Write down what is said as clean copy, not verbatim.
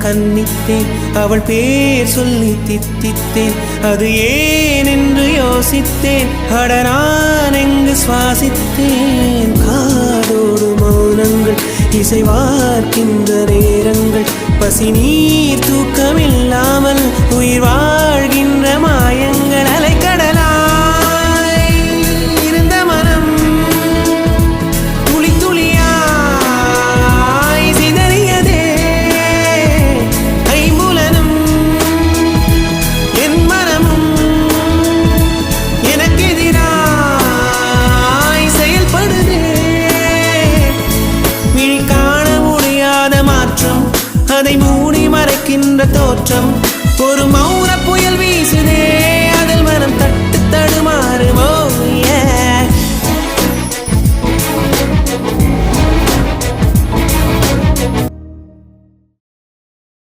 கன்னித்தேன் அவள் பேர் சொல்லி தித்தித்தேன் அது ஏன் என்று யோசித்தேன் அட நான் எங்கு சுவாசித்தேன் காதோடு மௌனங்கள் இசைவார்க்கின்ற நேரங்கள் பசி நீர் தூக்கமில்லாமல் உயிர் வாழ்கின்ற மாயங்கள் அலைக்கடலாய் இருந்த மனம் துளி துளியாய் சிதறியதே ஐம்புலனும் என் மனமும் எனக்கெதிராய் செயல்படுதே விழி காண முடியாத மாற்றம் அதை மூடி மறைக்கின்ற தோற்றம்